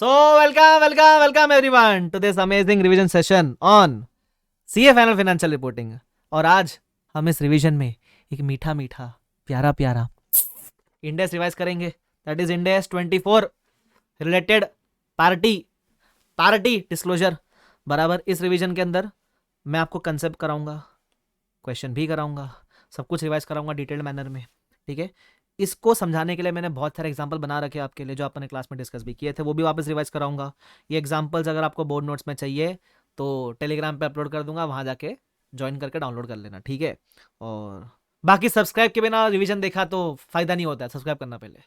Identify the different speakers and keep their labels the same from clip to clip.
Speaker 1: So, welcome everyone to this amazing revision session on CA Final Financial Reporting. और आज हम इस revision में एक मीठा मीठा प्यारा प्यारा इंडेक्स रिवाइज करेंगे, that is index 24 related party disclosure. बराबर इस रिवीजन के अंदर मैं आपको कंसेप्ट कराऊंगा, क्वेश्चन भी कराऊंगा, सब कुछ रिवाइज कराऊंगा डिटेल्ड मैनर में। ठीक है, इसको समझाने के लिए मैंने बहुत सारे एग्जांपल बना रखे आपके लिए जो अपने क्लास में डिस्कस भी किए थे, वो भी वापस रिवाइज कराऊंगा। ये एग्जांपल्स अगर आपको बोर्ड नोट्स में चाहिए तो टेलीग्राम पे अपलोड कर दूंगा, वहां जाके ज्वाइन करके डाउनलोड कर लेना। ठीक है, और बाकी सब्सक्राइब के बिना रिवीजन देखा तो फायदा नहीं होता है, सब्सक्राइब करना पहले।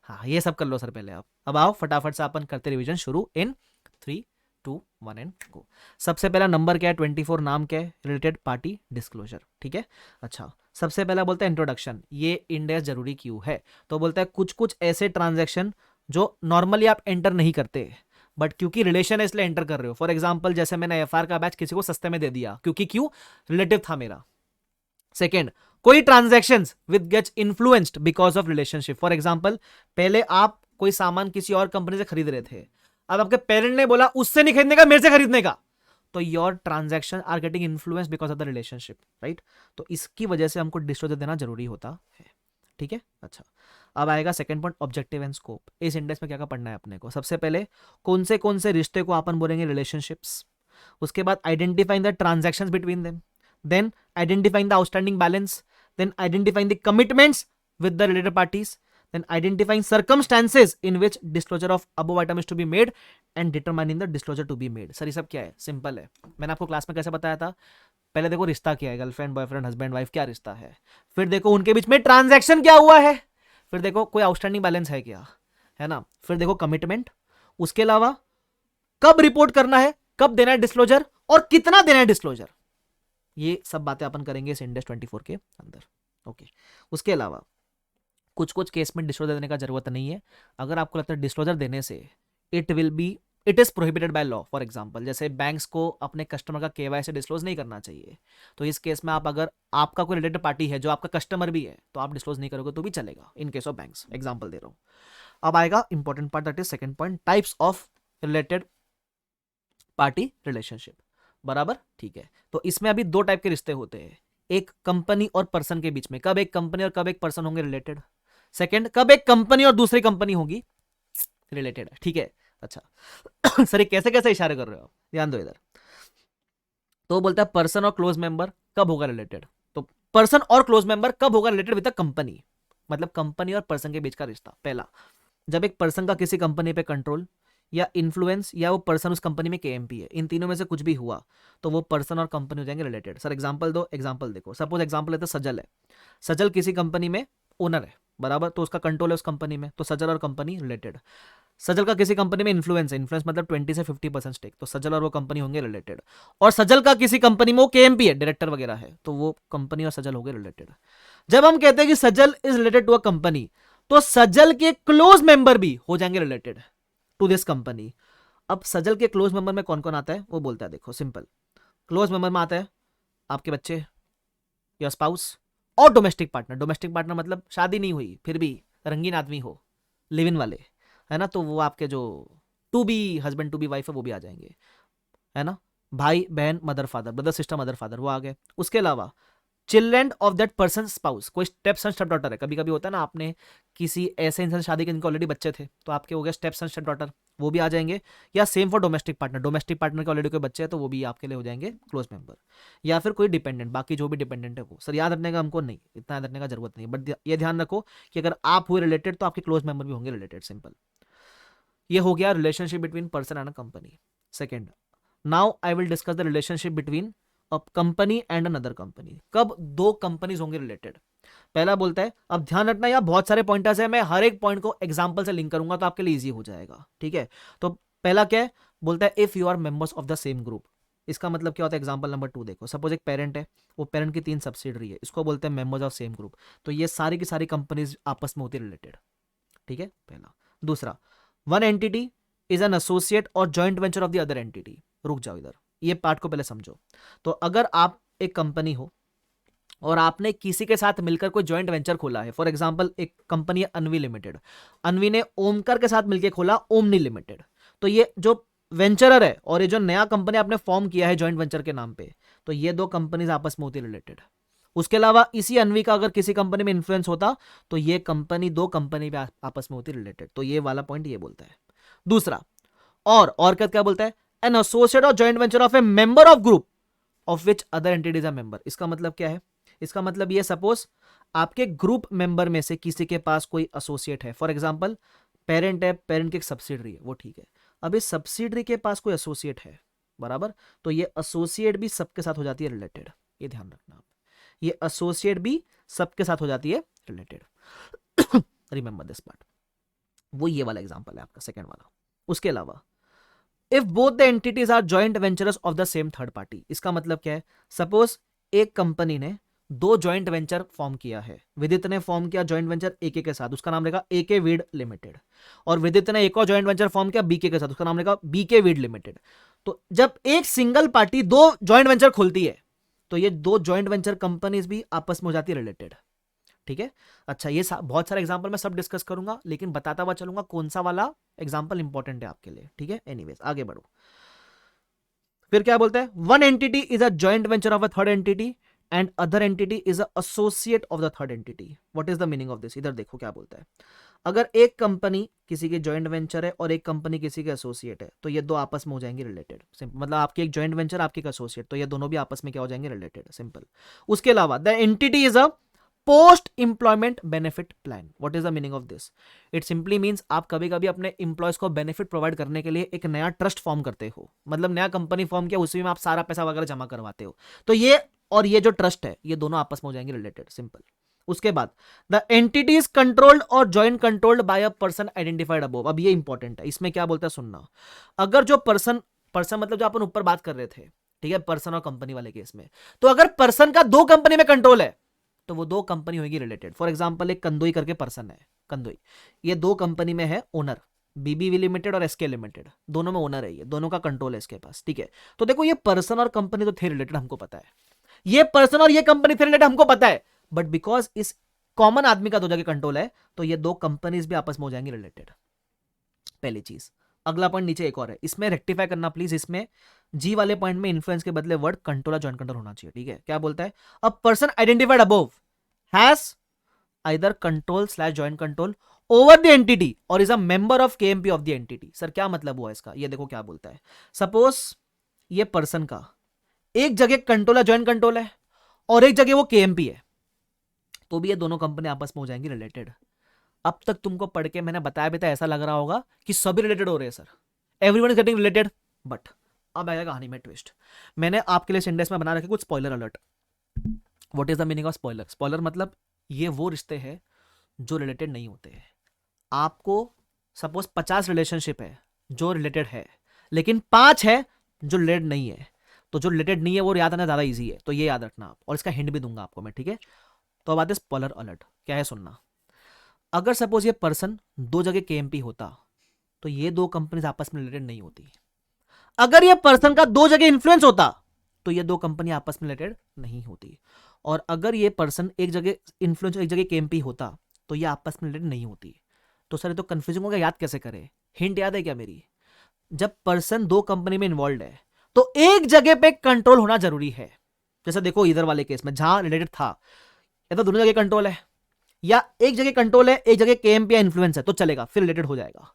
Speaker 1: हाँ, ये सब कर लो सर पहले आप। अब आओ फटाफट से अपन करते रिवीजन शुरू इन 3, 2, 1 एंड गो। सबसे पहला नंबर क्या है, 24, नाम क्या है, रिलेटेड पार्टी डिस्क्लोजर। ठीक है, अच्छा सबसे पहला बोलता है इंट्रोडक्शन, ये इंडेक्स जरूरी क्यों है। तो बोलता है कुछ कुछ ऐसे ट्रांजैक्शन जो नॉर्मली आप एंटर नहीं करते बट क्योंकि रिलेशन है इसलिए एंटर कर रहे हो। फॉर एग्जांपल जैसे मैंने एफआर का बैच किसी को सस्ते में दे दिया क्योंकि क्यों, रिलेटिव था मेरा। सेकेंड, कोई transaction with gets influenced because of relationship. For example पहले आप कोई सामान किसी और कंपनी से खरीद रहे थे, अब आपके पेरेंट ने बोला उससे नहीं खरीदने का, मेरे से खरीदने का, तो your transaction are getting influence because of the relationship, right. तो इसकी वजह से हमको डिस्क्लोजर देना जरूरी होता है। ठीक है, अच्छा अब आएगा second point, objective and scope. इस इंडेक्स में क्या क्या पढ़ना है अपने को। सबसे पहले कौन से रिश्ते को अपन बोलेंगे रिलेशनशिप्स, उसके बाद identifying the transactions between them, then identifying the outstanding balance, then identifying the commitments with the related parties, then identifying circumstances in which disclosure of above item is to be made and determining the disclosure to be made। Sir ये सब क्या है, simple है, मैंने आपको class में कैसे बताया था। पहले देखो रिश्ता क्या है, गर्लफ्रेंड बॉयफ्रेंड हस्बैंड वाइफ क्या रिश्ता है, फिर देखो उनके बीच में ट्रांजैक्शन क्या हुआ है, फिर देखो कोई आउटस्टैंडिंग बैलेंस है क्या, है ना, फिर देखो कमिटमेंट, उसके अलावा कब रिपोर्ट करना है, कब देना है डिस्क्लोजर और कितना देना है डिस्क्लोजर। ये सब बातें अपन करेंगे इस इंडेक्स 24 के अंदर। ओके, उसके अलावा कुछ कुछ केस में डिस्क्लोजर देने का जरूरत नहीं है। अगर आपको लगता है डिस्क्लोजर देने से it is prohibited by law, for example जैसे बैंक्स को अपने कस्टमर का केवाईसी डिस्क्लोज नहीं करना चाहिए, तो इस केस में आप अगर आपका कोई रिलेटेड पार्टी है जो आपका कस्टमर भी है तो आप डिस्क्लोज नहीं करोगे तो भी चलेगा, in case of banks, example दे रहा हूं। अब आएगा important part, that is second point, types of related party relationship. बराबर, ठीक है, तो इसमें अभी दो टाइप के रिश्ते होते हैं, एक कंपनी और पर्सन के बीच में, कब एक कंपनी और कब एक पर्सन होंगे रिलेटेड। सेकंड, कब एक कंपनी और दूसरी कंपनी होगी रिलेटेड। ठीक है, अच्छा सर ये कैसे कैसे इशारे कर रहे हो, ध्यान दो इधर। तो बोलता है पर्सन और क्लोज मेंबर कब होगा रिलेटेड, तो पर्सन और क्लोज मेंबर कब होगा रिलेटेड विद द कंपनी, मतलब कंपनी और पर्सन के बीच का रिश्ता। पहला, जब एक पर्सन का किसी कंपनी पे कंट्रोल या इन्फ्लुएंस या वो पर्सन उस कंपनी में केएमपी है, इन तीनों में से कुछ भी हुआ तो वो पर्सन और कंपनी हो जाएंगे रिलेटेड। सर एग्जांपल दो, एग्जांपल देखो, सपोज एग्जांपल लेते सजल है, सजल किसी कंपनी में ओनर है, बराबर, तो उसका कंट्रोल है उस कंपनी में, तो सजल और कंपनी रिलेटेड। सजल का किसी कंपनी में इन्फ्लुएंस है, इन्फ्लुएंस मतलब 20 से 50% स्टेक, तो सजल और वो कंपनी होंगे रिलेटेड। और सजल का किसी कंपनी में वो केएमपी है, डायरेक्टर वगैरह है, तो वो कंपनी और सजल होंगे रिलेटेड। जब हम कहते हैं कि Sajal is related to a company, तो सजल के क्लोज मेंबर भी हो जाएंगे रिलेटेड टू दिस कंपनी। अब सजल के क्लोज मेंबर में कौन कौन आता है वो बोलता है, देखो सिंपल, क्लोज मेंबर में आता है आपके बच्चे या स्पाउस और डोमेस्टिक पार्टनर। डोमेस्टिक पार्टनर मतलब शादी नहीं हुई फिर भी रंगीन आदमी हो, लिव इन वाले, है ना, तो वो आपके जो to be husband to be wife है वो भी आ जाएंगे, है ना, भाई बहन mother father, brother sister mother father वो आ गए। उसके अलावा children of that person spouse, कोई स्टेप सन स्टेप डॉटर है, कभी कभी होता है ना, आपने किसी ऐसे इंसान से शादी की जिनके ऑलरेडी बच्चे थे तो आपके हो गए स्टेप सन स्टेप डॉटर, वो भी आ जाएंगे। या same for domestic partner, domestic partner के ऑलरेडी कोई बच्चे हैं तो वो भी आपके लिए हो जाएंगे क्लोज मेंबर। या फिर कोई डिपेंडेंट, बाकी जो भी डिपेंडेंट है वो। सर याद रखने का हमको नहीं, इतना याद रखने का जरूरत नहीं, बट ये ध्यान रखो कि अगर आप हुए रिलेटेड तो आपके क्लोज मेंबर भी होंगे रिलेटेड, सिंपल। ये हो गया relationship between person and a company. Second, now I will discuss the relationship between a company and another company, कब दो कंपनीज होंगे रिलेटेड। पहला बोलता है, अब ध्यान रखना यहाँ बहुत सारे पॉइंटर्स है, मैं हर एक पॉइंट को एग्जांपल से लिंक करूंगा तो आपके लिए इजी हो जाएगा। ठीक है, तो पहला क्या है, बोलता है if you are members of the same group. इसका मतलब क्या होता है, एग्जांपल नंबर 2 देखो, सपोज एक पेरेंट है, वो पेरेंट की 3 सब्सिडरी है, इसको बोलते हैं मेंबर्स ऑफ सेम ग्रुप, तो ये सारी की सारी कंपनीज आपस में होती है रिलेटेड। ठीक है, पहला। दूसरा, one entity is an associate और joint venture of the other entity. रुक जाओ इधर, ये पार्ट को पहले समझो। तो अगर आप एक कंपनी हो और आपने किसी के साथ मिलकर कोई जॉइंट वेंचर खोला है, फॉर एग्जांपल एक कंपनी है अनवी लिमिटेड, अनवी ने ओमकार के साथ मिलकर खोला ओमनी लिमिटेड, तो ये जो वेंचरर है और ये जो नया कंपनी आपने फॉर्म किया है जॉइंट वेंचर के नाम पे, तो ये दो कंपनीज आपस में होती रिलेटेड। उसके अलावा इसी अनवी का अगर किसी कंपनी में इन्फ्लुएंस होता तो ये कंपनी दो कंपनी पे आपस में होती रिलेटेड। तो ये वाला पॉइंट ये बोलता है। दूसरा, और क्या बोलता है, एन एसोसिएट और joint venture of a member of group of which other entities are member. इसका मतलब क्या है, इसका मतलब ये, सपोज आपके ग्रुप मेंबर में से किसी के पास कोई एसोसिएट है, फॉर एग्जांपल पेरेंट है, पेरेंट की एक सब्सिडरी है, वो ठीक है। अब इस सब्सिडरी के पास कोई एसोसिएट है, बराबर, तो ये एसोसिएट भी सबके साथ हो जाती है रिलेटेड। ये ध्यान रखना आप, ये एसोसिएट भी सबके साथ हो जाती है रिलेटेड। Remember this part. वो ये वाला एग्जांपल है आपका सेकंड वाला। उसके अलावा if both the entities are joint ventures of the same third party, इसका मतलब क्या है, सपोज एक कंपनी ने दो जॉइंट वेंचर फॉर्म किया है, विदित ने फॉर्म किया जॉइंट वेंचर एके के साथ, उसका नाम रहेगा एके वीड लिमिटेड, और विदित ने एक और जॉइंट वेंचर फॉर्म किया बीके के साथ, उसका नाम रहेगा बीके वीड लिमिटेड। तो जब एक सिंगल पार्टी दो जॉइंट वेंचर खोलती है तो ये दो जॉइंट वेंचर कंपनीज भी आपस में हो जाती है रिलेटेड। ठीक है, अच्छा, ये बहुत सारे एग्जांपल मैं सब डिस्कस करूंगा, लेकिन बताता हुआ चलूंगा कौन सा वाला एग्जांपल इंपॉर्टेंट है आपके लिए। ठीक है, एनीवेज आगे बढ़ो। फिर क्या बोलते हैं, one entity is a joint venture of a third entity and other entity is a associate of the third entity. What is the meaning of this? इधर देखो क्या बोलता है, अगर एक कंपनी किसी की जॉइंट वेंचर है और एक कंपनी किसी के एसोसिएट है तो ये दो आपस में हो जाएंगे रिलेटेड। सिंपल, मतलब आपकी एक जॉइंट वेंचर, आपकी एक एसोसिएट, तो ये दोनों भी आपस में क्या हो जाएंगे रिलेटेड। सिंपल। उसके अलावा the entity is a post employment benefit plan. What is the meaning of this? It simply means आप कभी कभी अपने इंप्लॉयज को बेनिफिट प्रोवाइड करने के लिए एक नया ट्रस्ट फॉर्म करते हो, मतलब नया कंपनी फॉर्म किया, उसी में आप सारा पैसा वगैरह जमा करवाते हो, तो ये और ये जो ट्रस्ट है ये दोनों आपस में हो जाएंगे रिलेटेड। सिंपल। उसके बाद द एंटिटी इज कंट्रोल्ड और joint controlled by a person identified above. अब ये इंपॉर्टेंट है, इसमें क्या बोलता है सुनना, अगर जो पर्सन मतलब जो अपन ऊपर बात कर रहे थे, ठीक है, पर्सन और कंपनी वाले केस में, तो अगर पर्सन का दो कंपनी में कंट्रोल है तो वो दो कंपनी होगी रिलेटेड। फॉर एग्जांपल एक कंदोई करके पर्सन है, कंदोई, ये दो कंपनी में है ओनर, बीबीवी लिमिटेड और एसके लिमिटेड, दोनों में ओनर है, ये दोनों का कंट्रोल है इसके पास। ठीक है, तो देखो ये पर्सन और कंपनी तो थे रिलेटेड, हमको पता है, ये पर्सन और ये कंपनी थे रिलेटेड, हमको पता है, बट बिकॉज इस कॉमन आदमी का दो जगह कंट्रोल है तो ये दो कंपनीज भी आपस में हो जाएंगी रिलेटेड। पहली चीज। अगला पॉइंट नीचे एक और है, इसमें रेक्टिफाई करना प्लीज, इसमें जी वाले पॉइंट में इन्फ्लुएंस के बदले वर्ड कंट्रोल और जॉइंट कंट्रोल होना चाहिए। ठीक है, क्या बोलता है, a person identified above has either control slash joint control over the entity और is a member of KMP of the entity. Sir क्या मतलब हुआ इसका, ये देखो क्या बोलता है, सपोज ये पर्सन का एक जगह कंट्रोल है, जॉइंट कंट्रोल है, और एक जगह वो केएमपी है, तो भी ये दोनों कंपनी आपस में हो जाएंगी रिलेटेड। अब तक तुमको पढ़ के मैंने बताया भी था, ऐसा लग रहा होगा कि सभी रिलेटेड हो रहे हैं sir, everyone is getting related, but अब आएगा कहानी में ट्विस्ट। मैंने आपके लिए सेंटेंस में बना रखे कुछ spoiler alert. What is the meaning of spoiler? Spoiler मतलब ये वो रिश्ते हैं जो रिलेटेड नहीं होते हैं। आपको सपोज 50 रिलेशनशिप है जो रिलेटेड है, लेकिन 5 है जो रिलेटेड नहीं है, तो जो रिलेटेड नहीं है वो याद आना ज्यादा इजी है, तो ये याद रखना आप, और इसका हिंट भी दूंगा आपको मैं। ठीक है, तो अब आते हैं स्पॉइलर अलर्ट। क्या है सुनना, अगर सपोज ये पर्सन दो जगह केएमपी होता तो ये दो कंपनीज आपस में रिलेटेड नहीं होती। अगर ये पर्सन का दो जगह इन्फ्लुएंस होता तो ये दो कंपनी आपस में रिलेटेड नहीं होती, और अगर ये पर्सन एक जगह इन्फ्लुएंस एक जगह केएमपी होता तो ये आपस में रिलेटेड नहीं होती। तो सर ये तो कंफ्यूजिंग होगा, याद कैसे करें? हिंट याद है क्या मेरी? जब पर्सन दो कंपनी में इन्वॉल्व है तो एक जगह पे कंट्रोल होना जरूरी है। जैसे देखो इधर वाले केस में जहां रिलेटेड था, या तो दोनों जगह कंट्रोल है, या एक जगह कंट्रोल है एक जगह केएमपी या इन्फ्लुएंस है, तो चलेगा, फिर रिलेटेड हो जाएगा।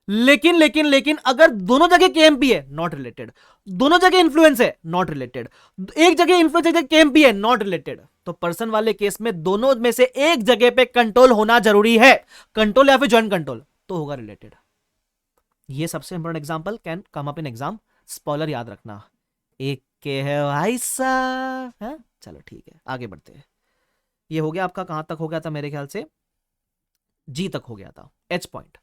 Speaker 1: लेकिन लेकिन लेकिन अगर दोनों जगह केएमपी है, नॉट रिलेटेड, दोनों जगह इन्फ्लुएंस है, नॉट रिलेटेड, एक जगह इन्फ्लुएंस एक जगह केएमपी है, नॉट रिलेटेड। तो पर्सन वाले केस में दोनों में से एक जगह पे कंट्रोल होना जरूरी है, कंट्रोल या फिर जॉइंट कंट्रोल, तो होगा रिलेटेड। ये सबसे important example can come up in exam, spoiler याद रखना। एक के है भाई साहब, है? चलो ठीक है, आगे बढ़ते हैं। ये हो गया आपका, कहां तक हो गया था मेरे ख्याल से, जी तक हो गया था। एच पॉइंट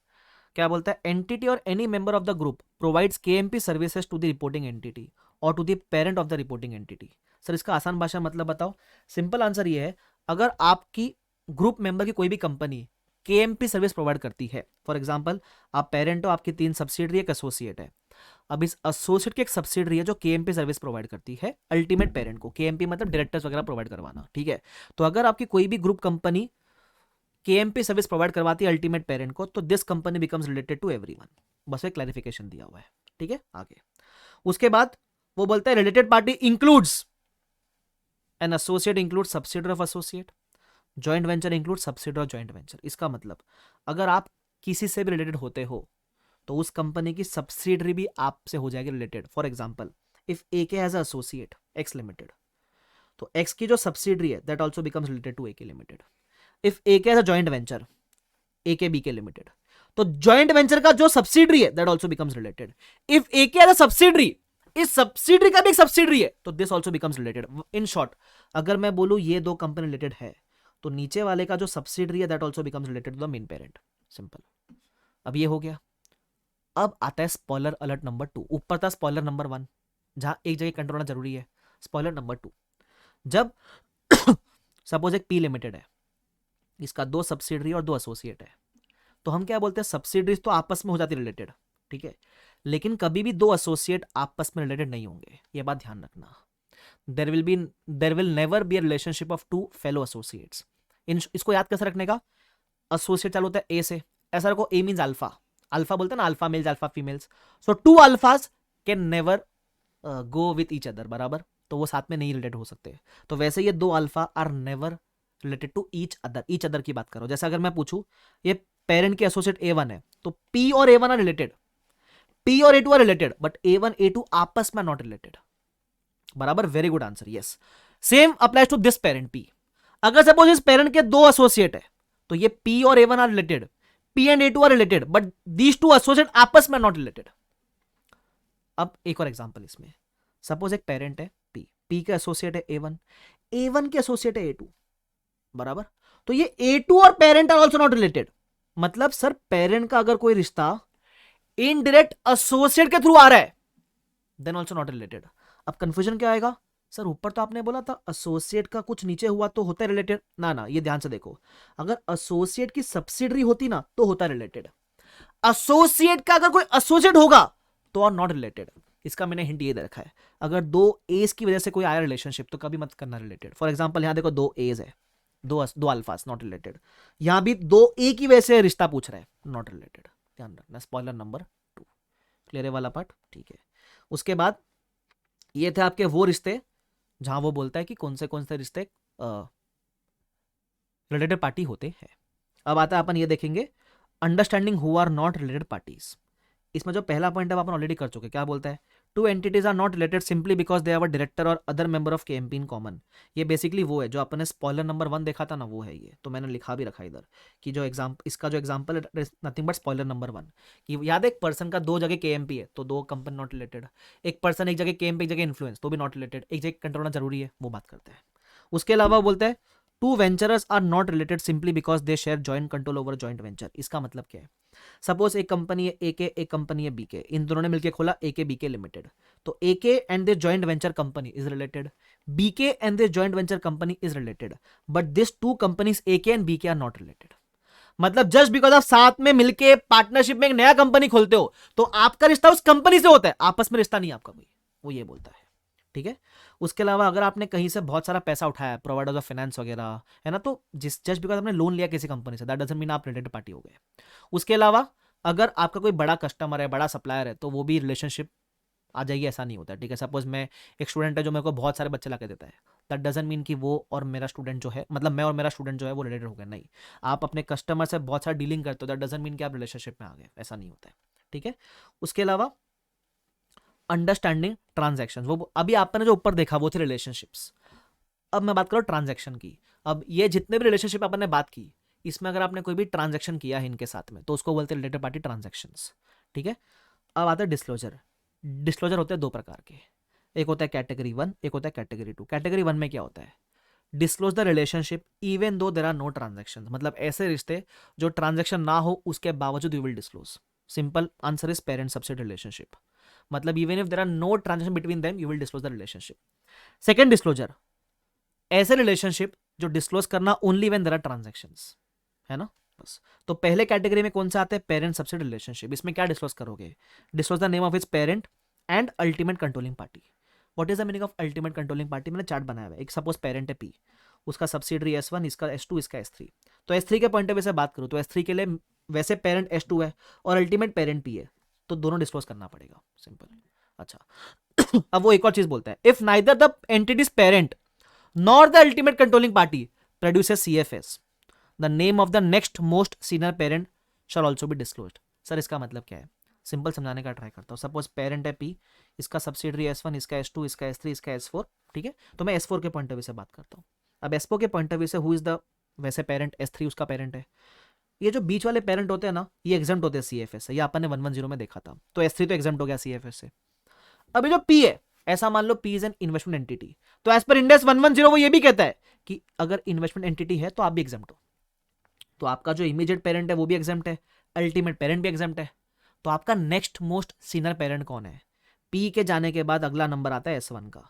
Speaker 1: क्या बोलता है, एंटिटी और any member of the group provides KMP services to the reporting entity और to the parent of the reporting entity. Sir इसका आसान भाषा मतलब बताओ। सिंपल आंसर ये है, अगर आपकी ग्रुप मेंबर की कोई भी कंपनी केएमपी सर्विस प्रोवाइड करती है, फॉर एग्जांपल आप पेरेंट हो, आपकी 3 सब्सिडरी एक एसोसिएट है, अब इस एसोसिएट की एक सब्सिडरी है जो केएमपी सर्विस प्रोवाइड करती है अल्टीमेट पेरेंट को, केएमपी मतलब डायरेक्टर्स वगैरह प्रोवाइड करवाना। ठीक है, तो अगर आपकी कोई भी group company KMP service provide करवाती है अल्टीमेट पेरेंट को, तो this company becomes related to everyone. बस एक क्लैरिफिकेशन दिया हुआ है, ठीक है। आगे उसके बाद वो बोलता है related party includes an associate, include subsidiary of associate, joint venture include subsidiary of joint venture. इसका मतलब अगर आप किसी से भी रिलेटेड होते हो तो उस कंपनी की सब्सिडरी भी आपसे हो जाएगी related. For example if AK has associate X limited, तो एक्स की जो सब्सिडरी है that also becomes related to AK limited. If AK has a joint venture AK BK limited, तो जॉइंट वेंचर का जो सब्सिडरी है that also becomes related. If AK has a subsidiary, इस subsidiary का भी एक सब्सिडरी है, तो this also becomes related. In short अगर मैं बोलूं ये दो कंपनी रिलेटेड है, तो नीचे वाले का जो सब्सिडरी है that also becomes related to the main parent. Simple. अब ये हो गया। अब आता है स्पॉइलर अलर्ट नंबर 2। ऊपर था स्पॉइलर नंबर 1 जहां एक जगह कंट्रोल होना जरूरी है। स्पॉइलर नंबर 2, जब सपोज एक पी लिमिटेड है, इसका 2 सब्सिडरी और 2 एसोसिएट है, तो हम क्या बोलते हैं सब्सिडरीज तो आपस में हो जाती रिलेटेड, ठीक है, लेकिन कभी भी 2 एसोसिएट आपस में रिलेटेड नहीं होंगे, ये बात ध्यान रखना। There will never be a relationship of 2 fellow associates. इसको याद कैसे रखने का, एसोसिएट चालू होता है ए से, ऐसा रखो ए मींस अल्फा, अल्फा बोलते हैं ना, alpha males alpha females, so 2 alphas can never go with each other, बराबर, तो वो साथ में नहीं रिलेटेड हो सकते। तो वैसे ये 2 alpha are never related to each other की बात करो। जैसे अगर मैं पूछूं ये पेरेंट के एसोसिएट ए1 है, तो पी और ए1 आर रिलेटेड, पी और A two are related, but A one A two आपस में नॉट रिलेटेड, बराबर। Very good answer, yes. Same applies to this parent P. अगर सपोज इस पेरेंट के 2 एसोसिएट है, तो ये पी और A one are related, P and A two are related, but these 2 associate आपस में नॉट रिलेटेड। अब एक और एग्जांपल इसमें, सपोज एक पेरेंट है पी, पी का एसोसिएट है ए1, ए1 के एसोसिएट है ए2, बराबर, तो ये ए2 और parent are also not related. मतलब सर पेरेंट का अगर कोई रिश्ता इनडायरेक्ट एसोसिएट के थ्रू आ रहा है देन आल्सो नॉट रिलेटेड। अब कंफ्यूजन क्या आएगा, सर ऊपर तो आपने बोला था एसोसिएट का कुछ नीचे हुआ तो होता है रिलेटेड, ना ना, ये ध्यान से देखो, अगर एसोसिएट की सब्सिडरी होती ना तो होता रिलेटेड, एसोसिएट का अगर कोई एसोसिएट होगा तो आर नॉट रिलेटेड। इसका मैंने हिंट ये दे रखा है, अगर 2 एज की वजह से कोई आया रिलेशनशिप तो कभी मत करना रिलेटेड। फॉर एग्जांपल यहां देखो 2 एज है, 2 अल्फास नॉट रिलेटेड, यहां भी 2 ए की वजह से रिश्ता पूछ रहा है, नॉट रिलेटेड। ध्यान रखना, स्पॉइलर नंबर 2। क्लियर है वाला पार्ट, ठीक है। उसके बाद ये थे आपके वो रिश्ते जहां वो बोलता है कि कौन से रिश्ते रिलेटेड पार्टी होते हैं। अब आता है अपन ये देखेंगे understanding who are not related parties. इसमें जो पहला पॉइंट है अपन ऑलरेडी कर चुके, क्या बोलता है, 2 entities are not related simply because they have a director और other member of KMP in common. ये बेसिकली वो है जो अपने स्पॉइलर नंबर 1 देखा था ना, वो है ये, तो मैंने लिखा भी रखा इधर कि जो इसका जो एग्जांपल है नथिंग बट स्पॉइलर नंबर 1, कि याद है एक पर्सन का 2 जगह केएमपी है तो 2 कंपनी नॉट रिलेटेड, एक पर्सन एक जगह केएमपी एक जगह इन्फ्लुएंस तो भी नॉट रिलेटेड, एक जगह कंट्रोल होना जरूरी है, वो बात करते हैं। उसके अलावा बोलते हैं 2 venturers are not related simply because they share joint control over joint venture. इसका मतलब क्या है, सपोज एक कंपनी है एके, एक कंपनी है बीके, इन दोनों ने मिलकर खोला एके बीके लिमिटेड, तो AK and this joint venture company is related, BK and this joint venture company is related, but this 2 companies AK and BK are not related. मतलब जस्ट बिकॉज आप साथ में मिलके पार्टनरशिप में एक नया कंपनी खोलते हो तो आपका रिश्ता उस कंपनी से होता है, आपस में रिश्ता नहीं आपका कोई, वो ये बोलता है, ठीक है। उसके अलावा अगर आपने कहीं से बहुत सारा पैसा उठाया, प्रोवाइडर्स ऑफ फाइनेंस वगैरह है ना, तो जस्ट बिकॉज आपने लोन लिया किसी company say that doesn't mean आप रिलेटेड पार्टी हो गए। उसके अलावा अगर आपका कोई बड़ा कस्टमर है, बड़ा सप्लायर है, तो वो भी रिलेशनशिप आ जाएगी, ऐसा नहीं होता है, ठीक है। सपोज मैं एक स्टूडेंट है जो मेरे को बहुत सारे बच्चे ला के देता है, दैट डजंट मीन कि वो और मेरा स्टूडेंट जो है, मतलब मैं और मेरा स्टूडेंट जो है वो रिलेटेड हो गया, नहीं। आप अपने कस्टमर से बहुत सारा डीलिंग करते हो, दैट डजंट मीन कि आप रिलेशनशिप में आ गए, ऐसा नहीं होता है, ठीक है। उसके अलावा अंडरस्टैंडिंग ट्रांजैक्शन, वो अभी आपने जो ऊपर देखा वो थे रिलेशनशिप्स। अब मैं बात करूँ ट्रांजैक्शन की। अब ये जितने भी रिलेशनशिप अपन ने बात की, इसमें अगर आपने कोई भी ट्रांजैक्शन किया है इनके साथ में तो उसको बोलते हैं रिलेटेड पार्टी ट्रांजैक्शंस, ठीक है। अब आता है डिस्क्लोजर। डिस्क्लोजर होते हैं 2 प्रकार के, एक होता है कैटेगरी 1, एक होता है कैटेगरी 2। कैटेगरी 1 में क्या होता है, disclose the relationship even though there are no transaction, मतलब ऐसे रिश्ते जो ट्रांजैक्शन ना हो उसके बावजूद you will disclose. Simple answer is parent subsidy relationship, मतलब even if there are no transaction between them you will disclose the relationship. Second disclosure, ऐसे रिलेशनशिप जो डिस्क्लोज करना only when there are transactions, है ना, बस। तो पहले category में कौन सा आता है, पेरेंट सब्सिडी रिलेशनशिप। इसमें क्या डिस्क्लोज करोगे, disclose the name of its parent and ultimate controlling party. What is the meaning of ultimate controlling party, मैंने चार्ट बनाया हुआ है। एक सपोज पेरेंट है पी, उसका सब्सिडरी S1, इसका S2, इसका S3, तो S3 के पॉइंट ऑफ व्यू से बात करूं तो S3 के लिए वैसे पेरेंट S2 है और अल्टीमेट पेरेंट P है, तो दोनों डिस्क्लोज करना पड़ेगा, सिंपल। अच्छा अब वो एक और चीज बोलता है, if neither the entities parent nor the ultimate controlling party produces CFS, the name of the next most senior parent shall also be disclosed. Sir इसका मतलब क्या है, सिंपल समझाने का ट्राई करता हूँ। सपोज पेरेंट है P, इसका सब्सिडरी S1, इसका S2, इसका S3, इसका S4, ठीक है। तो मैं S4 के पॉइंट ऑफ व्यू से बात करता हूँ। अब S4 के पॉइंट ऑफ व्यू से हु इज द वैसे पेरेंट, S3 उसका पेरेंट है। ये जो बीच वाले पेरेंट होते हैं ना, ये एग्जाम्प्ट होते हैं CFS से, ये अपन ने 110 में देखा था। तो S3 तो एग्जाम्प्ट हो गया CFS से। अब ये जो P है, ऐसा मान लो P is an investment entity, तो एज पर इंडेक्स 110 वो ये भी कहता है कि अगर इन्वेस्टमेंट एंटिटी है तो आप भी एग्जाम्प्ट हो। तो आपका जो इमीडिएट पेरेंट है वो भी एग्जाम्प्ट है, अल्टीमेट पेरेंट भी एग्जाम्प्ट है। तो आपका नेक्स्ट मोस्ट सीनियर पेरेंट कौन है? P के जाने के बाद अगला नंबर आता है S1 का,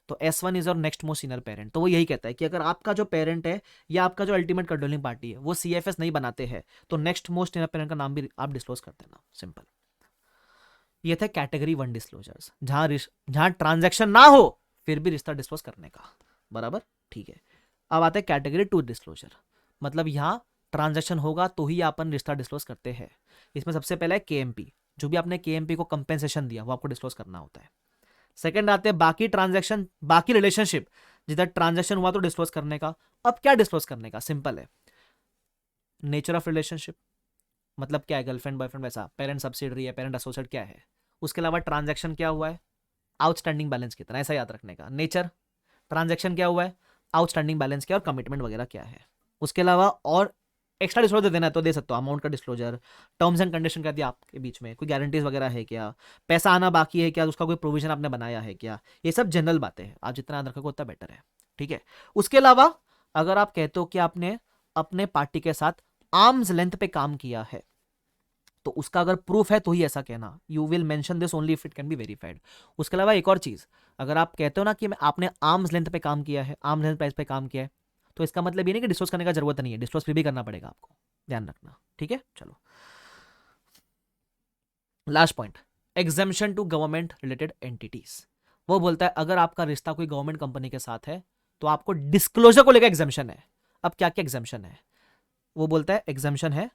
Speaker 1: तो S1 इज और नेक्स्ट मोस्ट सीनियर पेरेंट। तो वो यही कहता है कि अगर आपका जो पेरेंट है या आपका जो अल्टीमेट कंट्रोलिंग पार्टी है वो CFS नहीं बनाते हैं, तो नेक्स्ट मोस्ट सीनियर पेरेंट का नाम भी आप डिस्क्लोज कर देना, सिंपल। ये थे कैटेगरी 1 डिस्क्लोजर्स, जहां ट्रांजैक्शन ना हो फिर भी रिश्ता डिस्क्लोज करने का, बराबर, ठीक है। अब आते हैं कैटेगरी 2 डिस्क्लोजर, मतलब यहां ट्रांजैक्शन होगा तो ही अपन रिश्ता डिस्क्लोज करते हैं। इसमें सबसे पहला है KMP, जो भी आपने KMP को कंपेंसेशन दिया वो आपको डिस्क्लोज करना होता है। सेकंड आते हैं बाकी ट्रांजैक्शन, बाकी रिलेशनशिप, जिधर ट्रांजैक्शन हुआ तो डिस्क्लोज करने का। अब क्या डिस्क्लोज करने का, सिंपल है, नेचर ऑफ रिलेशनशिप, मतलब क्या है, गर्लफ्रेंड बॉयफ्रेंड वैसा, पेरेंट सब्सिडरी है, पेरेंट एसोसिएट क्या है। उसके अलावा ट्रांजैक्शन क्या हुआ है, आउटस्टैंडिंग बैलेंस कितना, ऐसा याद रखने का। नेचर, ट्रांजैक्शन क्या हुआ है, आउटस्टैंडिंग बैलेंस क्या, और कमिटमेंट वगैरह क्या है। उसके अलावा और एक्स्ट्रा डिस्क्लोजर देना है तो दे सकते हो, अमाउंट का डिस्क्लोजर, टर्म्स एंड कंडीशन क्या दिया आपके बीच में, कोई गारंटीज वगैरह है क्या, पैसा आना बाकी है क्या, उसका कोई प्रोविजन आपने बनाया है क्या। ये सब जनरल बातें हैं, आप जितना याद रखोगे उतना बेटर है, ठीक है। उसके अलावा अगर आप कहते हो कि आपने अपने पार्टी के साथ आर्म्स लेंथ पे काम किया है, तो उसका अगर प्रूफ है तो ही ऐसा कहना, you will mention this only if it can be verified. उसके अलावा एक और चीज, अगर आप कहते हो ना कि आपने आर्म्स लेंथ पे काम किया है, आर्म्स लेंथ प्राइस पे काम किया है, तो इसका मतलब ये नहीं कि डिस्क्लोज करने का जरूरत नहीं है, डिस्क्लोज फिर भी करना पड़ेगा आपको, ध्यान रखना, ठीक है। चलो last point, exemption to government related entities. वो बोलता है अगर आपका रिश्ता कोई गवर्नमेंट कंपनी के साथ है तो आपको डिस्क्लोजर को लेकर एग्जेम्पशन है। अब क्या क्या एग्जेम्पशन है, वो बोलता है एग्जेम्पशन है,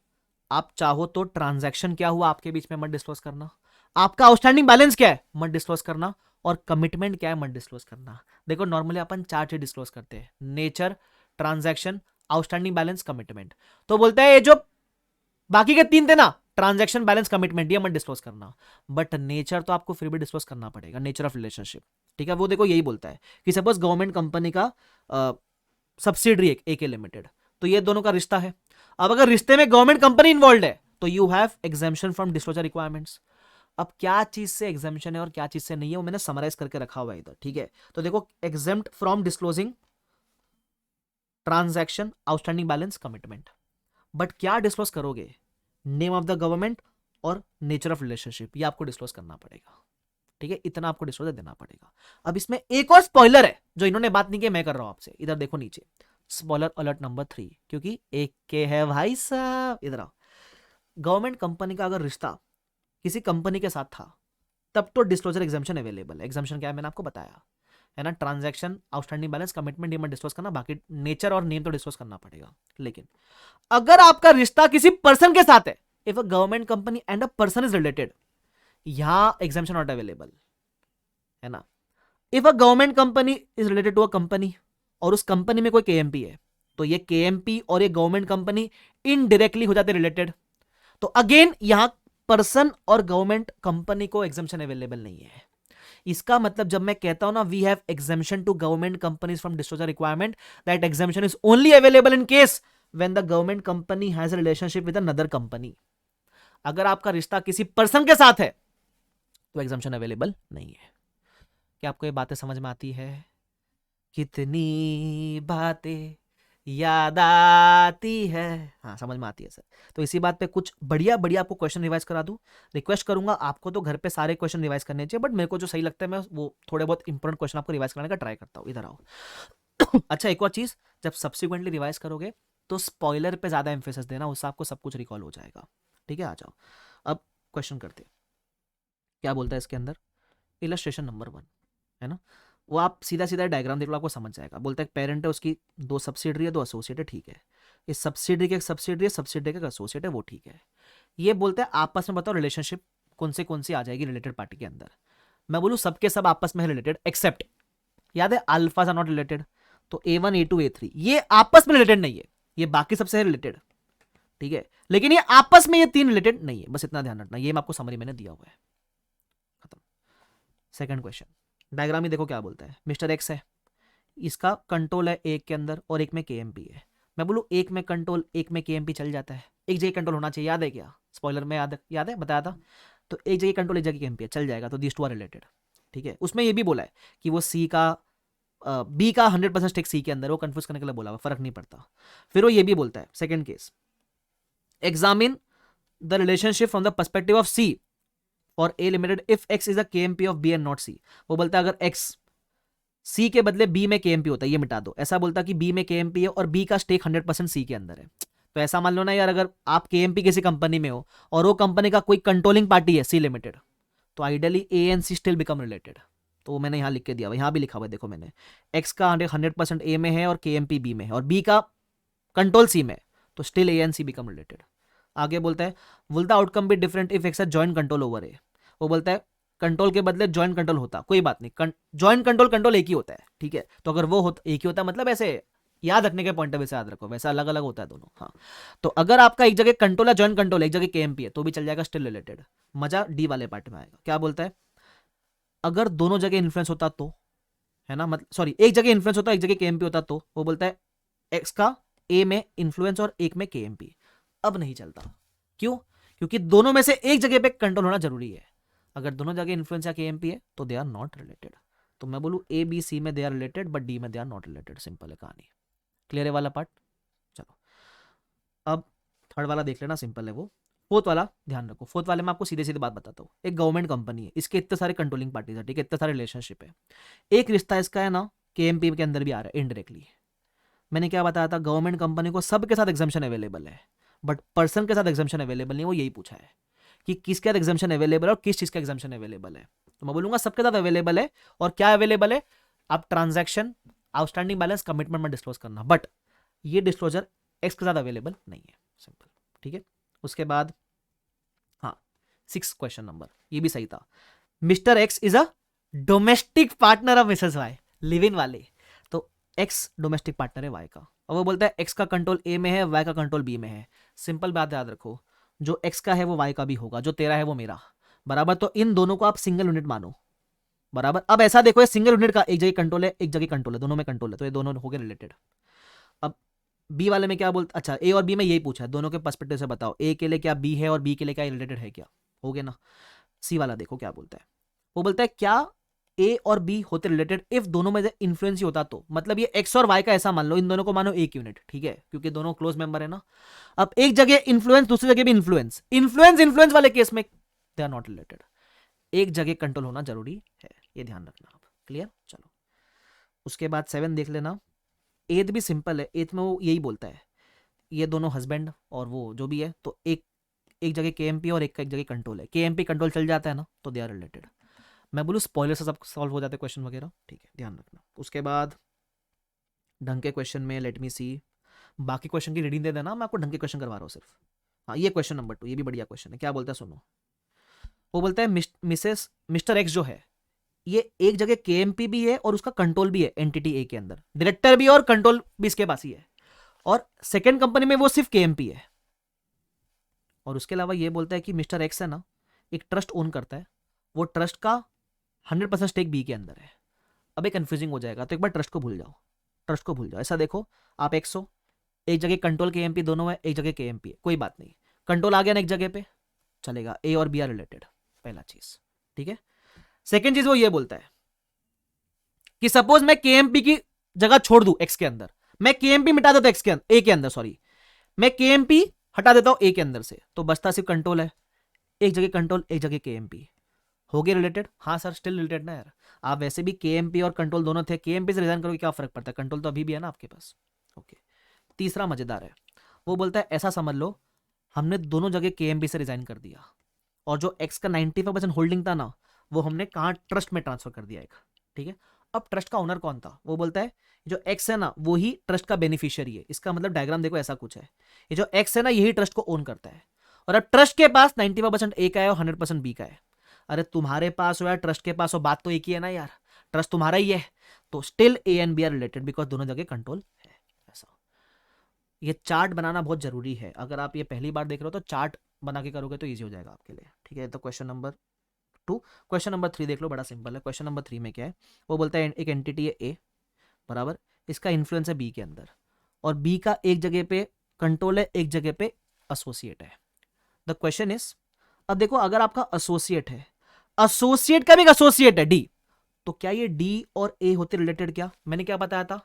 Speaker 1: आप चाहो तो ट्रांजैक्शन क्या हुआ आपके बीच में मत डिस्क्लोज करना, आपका आउटस्टैंडिंग बैलेंस क्या है मत डिस्क्लोज करना, और कमिटमेंट क्या है मत डिस्क्लोज करना। देखो नॉर्मली अपन 4 चीज डिस्क्लोज करते हैं, nature, transaction, outstanding balance, commitment. तो बोलता है ये जो बाकी के 3 थे ना, ट्रांजैक्शन, बैलेंस, कमिटमेंट, ये मत डिस्क्लोज करना, बट नेचर तो आपको फिर भी डिस्क्लोज करना पड़ेगा, नेचर ऑफ रिलेशनशिप, ठीक है। वो देखो यही बोलता है कि सपोज गवर्नमेंट कंपनी का सब्सिडरी AK लिमिटेड, तो ये दोनों का रिश्ता है। अब अगर रिश्ते में गवर्नमेंट कंपनी इन्वॉल्व है तो you have exemption from disclosure requirements. अब क्या चीज से एग्जेम्पशन है और क्या चीज से नहीं है वो मैंने समराइज करके रखा हुआ है इधर, ठीक है। तो देखो exempt from disclosing transaction, outstanding balance, commitment, but क्या डिस्क्लोज करोगे, नेम ऑफ द गवर्नमेंट और नेचर ऑफ रिलेशनशिप, ये आपको डिस्क्लोज करना पड़ेगा, ठीक है। इतना आपको डिस्क्लोजर देना पड़ेगा। अब इसमें एक और स्पॉइलर है जो इन्होंने बात नहीं की, मैं कर रहा हूं आपसे, इधर देखो नीचे, स्पॉइलर अलर्ट नंबर 3, क्योंकि एक के है भाई साहब, इधर आओ। गवर्नमेंट कंपनी का अगर रिश्ता किसी कंपनी के साथ था तब तो डिस्क्लोजर एग्जाम्पशन अवेलेबल है। एग्जाम्पशन क्या है मैंने आपको बताया है ना, ट्रांजैक्शन, आउटस्टैंडिंग बैलेंस, कमिटमेंट, ये मत डिस्क्लोज करना, बाकी नेचर और नेम तो डिस्क्लोज करना पड़ेगा। लेकिन अगर आपका रिश्ता किसी पर्सन के साथ है, if a government company and a person is related, यहां एग्जाम्पशन नॉट अवेलेबल, है ना। If a government company is related to a company और उस कंपनी में कोई KMP है, तो ये KMP और ये गवर्नमेंट कंपनी इनडायरेक्टली हो जाते रिलेटेड। तो अगेन यहां पर्सन और गवर्नमेंट कंपनी को एग्जाम्पशन अवेलेबल नहीं है। इसका मतलब जब मैं कहता हूं ना we have exemption to government companies from disclosure requirement, that exemption is only available in case when the government company has a relationship with another company. अगर आपका रिश्ता किसी पर्सन के साथ है तो एग्जाम्पशन अवेलेबल नहीं है। क्या आपको ये बातें समझ में आती है? कितनी बातें याद आती है, हाँ समझ में आती है सर। तो इसी बात पे कुछ बढ़िया बढ़िया आपको क्वेश्चन रिवाइज करा दूं। रिक्वेस्ट करूंगा आपको तो घर पे सारे क्वेश्चन रिवाइज करने चाहिए, बट मेरे को जो सही लगता है मैं वो थोड़े बहुत इंपॉर्टेंट क्वेश्चन आपको रिवाइज कराने का ट्राई करता हूँ। इधर आओ। अच्छा एक और चीज, जब सब्सिक्वेंटली रिवाइज करोगे तो स्पॉइलर पे ज्यादा एम्फेसिस देना, उससे आपको सब कुछ रिकॉल हो जाएगा, ठीक है। आ जाओ अब क्वेश्चन करते, क्या बोलता है इसके अंदर, इलस्ट्रेशन नंबर 1 है ना, वो आप सीधा सीधा डायग्राम देख लो आपको समझ जाएगा। बोलता है पेरेंट है, उसकी 2 सब्सिडरी है, 2 एसोसिएट है, ठीक है। इस सब्सिडरी के सब्सिडरी सब्सिडरी का एसोसिएट है, वो ठीक है। ये बोलते हैं आपस में बताओ रिलेशनशिप कौन सी आ जाएगी रिलेटेड पार्टी के अंदर। मैं बोलूँ सबके सब आपस में रिलेटेड एक्सेप्ट, याद है अल्फाज आर नॉट रिलेटेड, तो A1 A2 A3 ये आपस में रिलेटेड नहीं है, ये बाकी सबसे है रिलेटेड, ठीक है, लेकिन ये आपस में ये तीन रिलेटेड नहीं है, बस इतना ध्यान रखना, ये मैं आपको समरी मैंने दिया हुआ है, खत्म। सेकंड क्वेश्चन, डायग्राम ही देखो क्या बोलता है। मिस्टर एक्स है, इसका कंट्रोल है एक के अंदर और एक में KMP है। मैं बोलूँ एक में कंट्रोल एक में KMP चल जाता है, एक जगह कंट्रोल होना चाहिए, याद है क्या, स्पॉइलर में याद है बताया था, तो एक जगह कंट्रोल एक जगह KMP है, चल जाएगा, तो दिस टू आर रिलेटेड, ठीक है। उसमें ये भी बोला है कि वो सी का बी का 100% स्टेक सी के अंदर, वो कंफ्यूज करने के लिए बोला हुआ, फर्क नहीं पड़ता। फिर वो ये भी बोलता है second case, examine the relationship from the perspective of C और A limited if X is a KMP of B and not C. वो बोलता है अगर एक्स सी के बदले बी में KMP होता है, ये मिटा दो, ऐसा बोलता कि बी में KMP है और बी का स्टेक 100% सी के अंदर है। तो ऐसा मान लो ना यार, अगर आप KMP किसी कंपनी में हो और वो कंपनी का कोई कंट्रोलिंग पार्टी है सी लिमिटेड, तो ideally A and C still become related. तो मैंने यहाँ लिख के दिया हुआ, यहाँ भी लिखा हुआ है देखो मैंने, एक्स का 100% ए में है और KMP बी में है और बी का कंट्रोल सी में, तो still A and C become related. आगे बोलता है will the outcome be different if X has joint control over A. वो बोलता है कंट्रोल के बदले जॉइंट कंट्रोल होता, कोई बात नहीं, जॉइंट कंट्रोल एक ही होता है, ठीक है, तो अगर वो होता एक ही होता मतलब ऐसे याद रखने के पॉइंट ऑफ व्यू से याद रखो, वैसा अलग अलग होता है दोनों, हाँ। तो अगर आपका एक जगह कंट्रोल है जॉइंट कंट्रोल, एक जगह KMP है, तो भी चल जाएगा, स्टिल रिलेटेड। मजा डी वाले पार्ट में आएगा। क्या बोलता है, अगर दोनों जगह इन्फ्लुएंस होता तो, है ना, मतलब सॉरी एक जगह इन्फ्लुएंस होता एक जगह KMP होता, तो वो बोलता है एक्स का ए में इन्फ्लुएंस और एक में KMP, अब नहीं चलता। क्यों, क्योंकि दोनों में से एक जगह पे कंट्रोल होना जरूरी है। अगर दोनों जगह इन्फ्लुएंस या KMP है तो दे आर नॉट रिलेटेड। तो मैं बोलूँ ABC में they are related but D में they are not related, simple है कहानी। क्लियर है वाला पार्ट। चलो अब थर्ड वाला देख लेना, सिंपल है वो। फोर्थ वाला ध्यान रखो, फोर्थ वाले में आपको सीधे सीधे बात बताता हूँ। एक गवर्नमेंट कंपनी है, इसके इतने सारे कंट्रोलिंग पार्टीज है, ठीक है, इतने सारे रिलेशनशिप है, एक रिश्ता इसका है ना KMP के अंदर भी आ रहा है इनडायरेक्टली। मैंने क्या बताया था, गवर्नमेंट कंपनी को सबके साथ एग्जाम्शन अवेलेबल है बट पर्सन के साथ एग्जाम्शन अवेलेबल नहीं, वो यही पूछा है कि किसके साथ एग्जाम्शन अवेलेबल है और किस चीज का एग्जाम्शन अवेलेबल है। तो मैं बोलूंगा सबके साथ अवेलेबल है, और क्या अवेलेबल है, आप ट्रांजैक्शन आउटस्टैंडिंग बैलेंस कमिटमेंट में डिस्क्लोज करना, बट ये डिस्क्लोजर एक्स के साथ अवेलेबल नहीं है, सिंपल, ठीक है। उसके बाद हाँ 6 क्वेश्चन नंबर, ये भी सही था। Mr X is a domestic partner of Mrs Y, live in वाले, तो एक्स डोमेस्टिक पार्टनर है वाई का, और वो बोलता है एक्स का कंट्रोल ए में है, वाई का कंट्रोल बी में है। सिंपल बात याद रखो, जो एक्स का है वो वाई का भी होगा, जो तेरा है वो मेरा, बराबर। तो इन दोनों को आप सिंगल यूनिट मानो, बराबर। अब ऐसा देखो, ये सिंगल यूनिट का एक जगह कंट्रोल है एक जगह कंट्रोल है, दोनों में कंट्रोल है, तो ये दोनों हो गए रिलेटेड। अब बी वाले में क्या बोलता, अच्छा ए और बी में यही पूछा है, दोनों के पर्सपेक्टिव से बताओ, ए के लिए क्या बी है और बी के लिए क्या रिलेटेड है, क्या हो गया ना। सी वाला देखो क्या बोलता है, वो बोलता है क्या ए और बी होते रिलेटेड इफ दोनों में से इन्फ्लुएंस ही होता तो, मतलब ये एक्स और वाई का ऐसा मान लो, इन दोनों को मानो एक यूनिट, ठीक है, क्योंकि दोनों क्लोज मेंबर है ना। अब एक जगह इन्फ्लुएंस दूसरी जगह भी इन्फ्लुएंस, इन्फ्लुएंस वाले केस में दे आर नॉट रिलेटेड, एक जगह कंट्रोल होना जरूरी है, ये ध्यान रखना आप। क्लियर, चलो उसके बाद 7 देख लेना। एथ भी सिंपल है, एथ में वो यही बोलता है, ये दोनों हस्बैंड और वो जो भी है, तो एक जगह KMP और एक जगह कंट्रोल है, KMP कंट्रोल चल जाता है ना, तो दे आर रिलेटेड। मैं बोलूँ स्पॉइलर से सब सॉल्व हो जाते हैं क्वेश्चन वगैरह, ठीक है, ध्यान रखना। उसके बाद ढंग के क्वेश्चन में लेट मी सी, बाकी क्वेश्चन की रीडिंग दे देना, मैं आपको ढंग के क्वेश्चन करवा रहा हूँ सिर्फ। हाँ ये क्वेश्चन नंबर 2, ये भी बढ़िया क्वेश्चन है। क्या बोलता है सुनो, वो बोलता है मिस्टर एक्स जो है, ये एक जगह KMP भी है और उसका कंट्रोल भी है एंटिटी ए के अंदर, डायरेक्टर भी और कंट्रोल भी इसके पास ही है, और सेकेंड कंपनी में वो सिर्फ KMP है। और उसके अलावा ये बोलता है कि मिस्टर एक्स है ना एक ट्रस्ट ओन करता है, वो ट्रस्ट का 100% स्टेक बी के अंदर है। अब एक कंफ्यूजिंग हो जाएगा, तो एक बार ट्रस्ट को भूल जाओ, ट्रस्ट को भूल जाओ। ऐसा देखो, आप एक्स हो, एक जगह कंट्रोल KMP दोनों है, एक जगह KMP है, कोई बात नहीं, कंट्रोल आ गया ना एक जगह पे, चलेगा, ए और बी आर रिलेटेड, पहला चीज, ठीक है। सेकेंड चीज वो ये बोलता है कि सपोज मैं KMP की जगह छोड़ दूं एक्स के अंदर, मैं KMP मिटा देता एक्स के अंदर, ए के अंदर सॉरी, मैं KMP हटा देता हूं ए के अंदर से, तो बचता सिर्फ कंट्रोल है, एक जगह कंट्रोल एक जगह KMP, हो गए रिलेटेड। हाँ सर स्टिल रिलेटेड ना यार, आप वैसे भी KMP और कंट्रोल दोनों थे, KMP से रिजाइन करोगे क्या फर्क पड़ता है, कंट्रोल तो अभी भी है ना आपके पास। ओके, तीसरा मजेदार है, वो बोलता है ऐसा समझ लो हमने दोनों जगह KMP से रिजाइन कर दिया, और जो एक्स का 95% होल्डिंग था ना, वो हमने कहाँ ट्रस्ट में ट्रांसफर कर दिया एक, ठीक है। अब ट्रस्ट का ओनर कौन था, वो बोलता है जो एक्स है ना वो ही ट्रस्ट का बेनिफिशियरी है। इसका मतलब डायग्राम देखो ऐसा कुछ है, ये जो एक्स है ना यही ट्रस्ट को ओन करता है, और अब ट्रस्ट के पास 95% ए का है और 100% बी का है। अरे तुम्हारे पास हो या ट्रस्ट के पास हो, बात तो एक ही है ना यार, ट्रस्ट तुम्हारा ही है, तो still A and B are related because दोनों जगह कंट्रोल है। ऐसा ये चार्ट बनाना बहुत जरूरी है, अगर आप ये पहली बार देख रहे हो तो चार्ट बना के करोगे तो ईजी हो जाएगा आपके लिए, ठीक है। तो क्वेश्चन नंबर 2, क्वेश्चन नंबर 3 देख लो, बड़ा सिंपल है। क्वेश्चन नंबर 3 में क्या है, वो बोलता है एक एंटिटी है ए, बराबर, इसका इन्फ्लुएंस है बी के अंदर, और बी का एक जगह पे कंट्रोल है, एक जगह पे एसोसिएट है। द क्वेश्चन इज, अब देखो अगर आपका एसोसिएट है, एसोसिएट का भी एसोसिएट है डी, तो क्या ये डी और ए होते रिलेटेड? क्या मैंने क्या बताया था,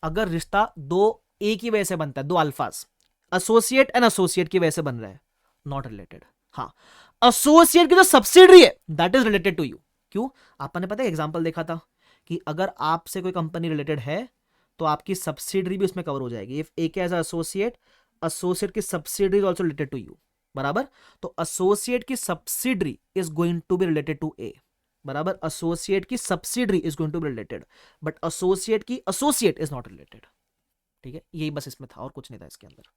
Speaker 1: अगर रिश्ता दो ए की वजह से बनता है, दो अल्फाज एसोसिएट एंड एसोसिएट की वजह से बन रहा है, नॉट रिलेटेड। हाँ, एसोसिएट की जो सब्सिडरी है that is related to you. क्यों? आपने पता है एग्जांपल देखा था कि अगर आपसे कोई कंपनी रिलेटेड है तो आपकी सब्सिडरी भी उसमें कवर हो जाएगी। इफ ए के एज एसोसिएट, एसोसिएट की subsidiary is also related to you, बराबर। तो एसोसिएट की subsidiary is going to be related to A, बराबर। एसोसिएट की subsidiary is going to be related, but associate की एसोसिएट इज नॉट रिलेटेड, ठीक है। यही बस इसमें था और कुछ नहीं था इसके अंदर।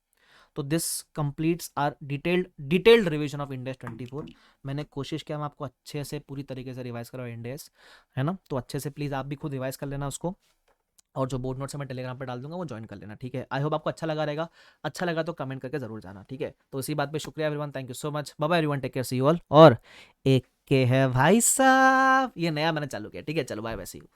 Speaker 1: तो this completes our detailed revision of Ind AS 24। मैंने कोशिश किया मैं आपको अच्छे से पूरी तरीके से रिवाइज करा इंडेस, है ना। तो अच्छे से प्लीज़ आप भी खुद रिवाइज कर लेना उसको, और जो बोर्ड नोट्स है मैं टेलीग्राम पर डाल दूंगा वो ज्वाइन कर लेना, ठीक है। आई होप आपको अच्छा लगा रहेगा, अच्छा लगा तो कमेंट करके जरूर जाना, ठीक है। तो इसी बात पे शुक्रिया everyone, thank you so much, bye bye everyone, take care, see you all. और एक के है भाई साहब, ये नया मैंने चालू किया, ठीक है। चलो बाय बाय, सी यू।